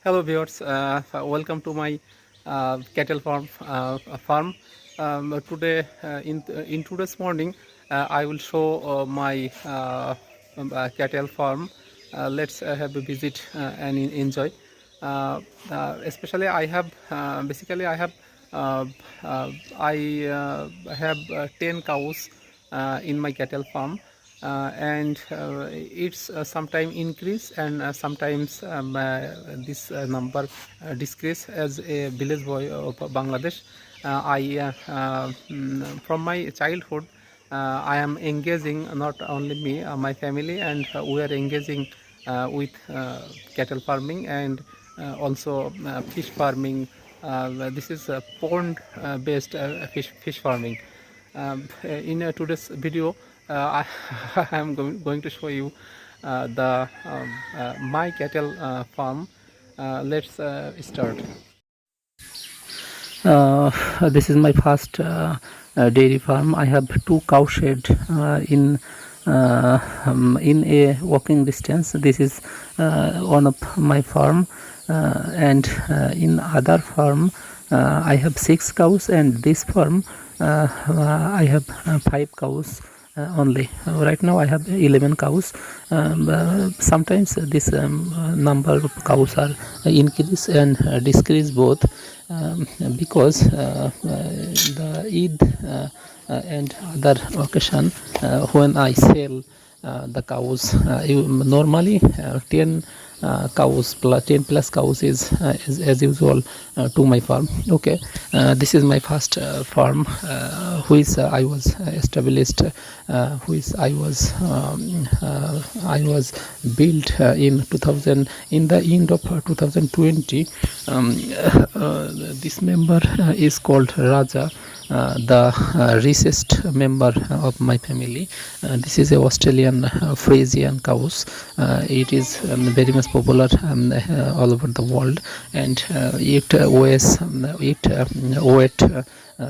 Hello viewers, welcome to my cattle farm. Today, in today's morning, I will show my cattle farm. Let's have a visit and enjoy. Especially, I have basically uh, I have 10 cows in my cattle farm, and it's sometime increase and sometimes this number decrease. As a village boy of Bangladesh, from my childhood I am engaging, not only me, my family, and we are engaging with cattle farming and also fish farming. This is pond based fish farming. In today's video, I am going to show you the my cattle farm. Let's start. This is my first dairy farm. I have two cowshed in a walking distance. This is one of my farm, and in other farm I have 6 cows, and this farm I have 5 cows only. Right now I have 11 cows. Sometimes this number of cows are increase and decrease both, because the Eid and other occasion, when I sell the cows, normally 10 cows plus 10 plus cows is as usual to my farm. Okay, this is my first farm, which I was established, which I was built in 2000, in the end of 2020. This member is called Raja, the richest member of my family. This is a Australian Friesian cows. It is very much popular all over the world, and it weighs weight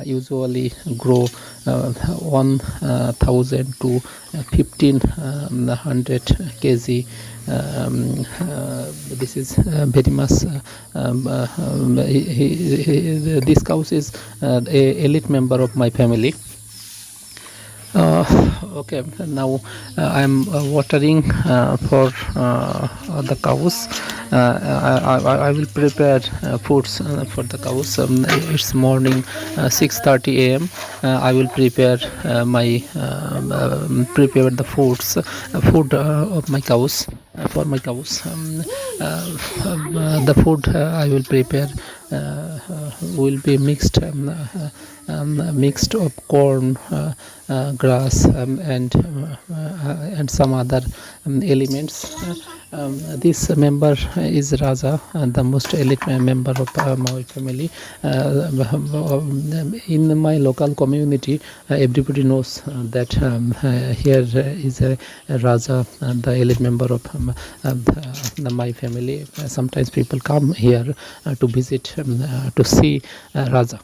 usually grow 1000 to 1500 kg. This is very much this cows is a elite member of my family. Okay, now I am watering for the cows. I will prepare foods for the cows. It's morning 6:30 a.m. I will prepare prepare the food of my cows, for my cows. The food I will prepare will be mixed of corn, grass, and some other elements. This member is Raja, the most elite member of my family. In my local community, everybody knows that here is a Raja, the elite member of my family. Sometimes people come here to visit, to see Raja.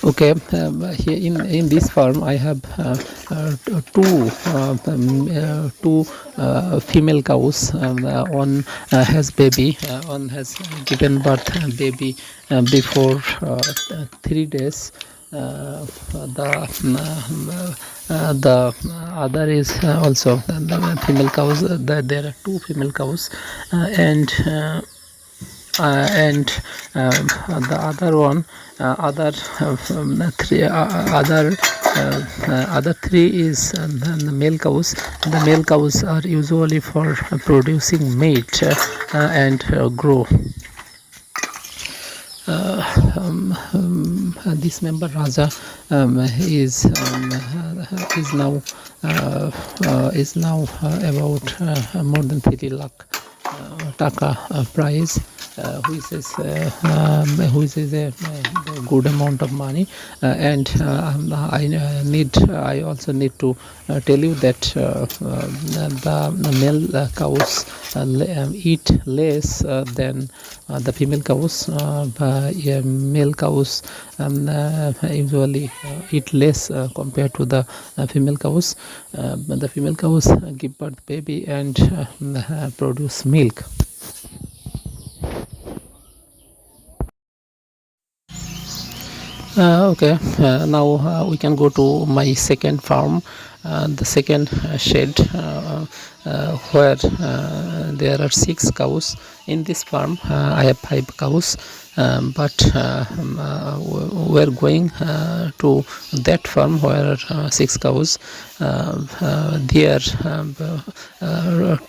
Okay, here in this farm I have two female cows. One has baby, one has given birth baby before 3 days. The other is also the female cows. There are 2 female cows, and the other one, other 3 is the male cows. The male cows are usually for producing meat and grow. This member Raja is now about more than 30 lakh taka price, which is a good amount of money. And I also need to tell you that the male cows eat less than the female cows. Male cows usually eat less compared to the female cows. The female cows give birth baby and produce milk. Okay, now we can go to my second farm, the second shed, where there are six cows. In this farm, I have five cows, but we're going to that farm where six cows. There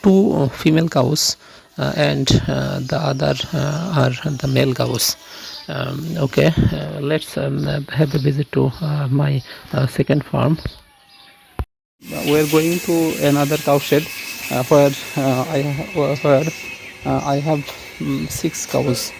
two female cows, and the other are the male cows. Okay, let's have a visit to my second farm. We're going to another cow shed where I have six cows.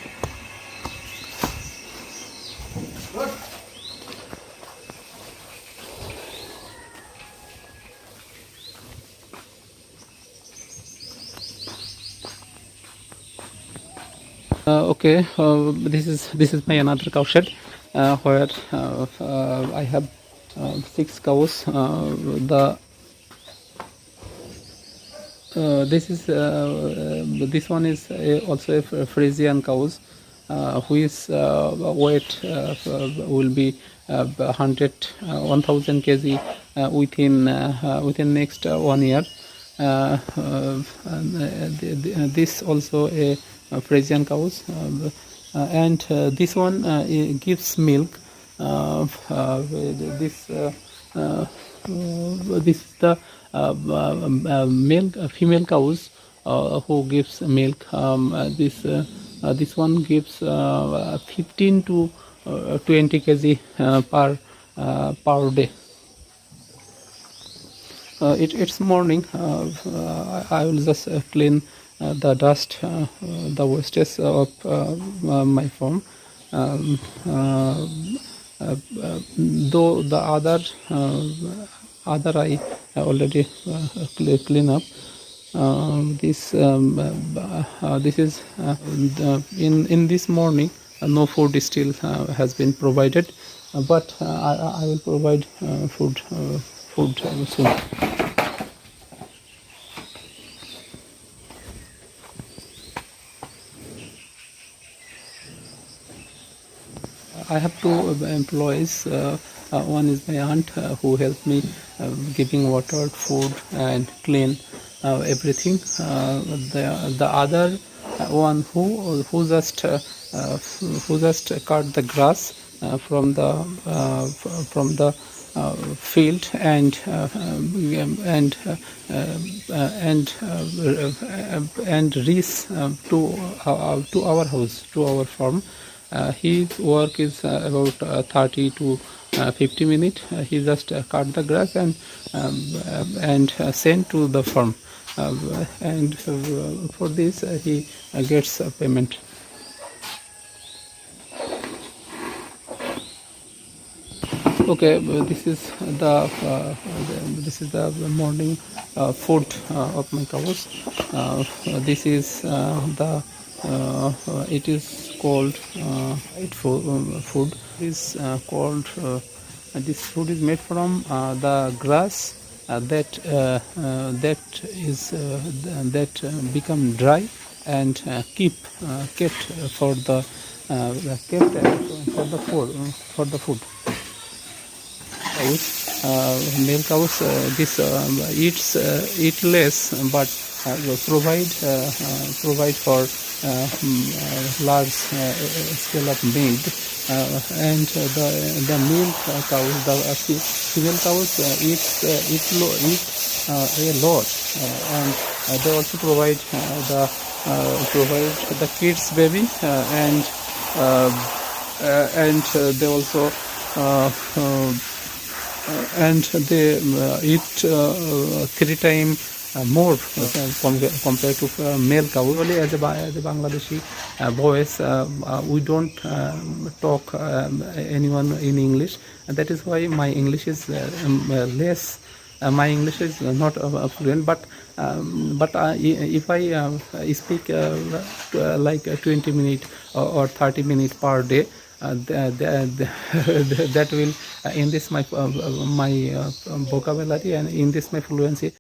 Okay, this is my another cow shed where I have six cows. The this one is also a Frisian cows, whose weight will be 1000 kg within next 1 year. This also a Frisian cows, and this one gives milk. This this is the female cows who gives milk. This one gives 15 to 20 kg per day. It's morning. I will just clean the dust, the wastage of my farm. Um, uh, though the other I already clean up. This is in this morning. No food still has been provided, but I will provide food soon. I have two employees. One is my aunt who helped me giving water, food, and clean everything. The other one who just cut the grass from the field and reach to our house, to our farm. His work is about 30 to 50 minutes. He just cut the grass and sent to the farm. And for this he gets a payment. Okay, this is the morning food of my cows. This is the it is called food. Is called this food is made from the grass that become dry and kept for the for the food. Cows, male cows, this eat less, but provide for large scale of milk. And the milk cows, the female cows eat a lot, and they also provide the kids baby, and they also and they eat 3 times more compared to male cow. Usually, as a Bangladeshi boys, we don't talk anyone in English, and that is why my English is less. My English is not fluent, but if I speak like 20 minutes or 30 minutes per day, that will in this my vocabulary and in this my fluency.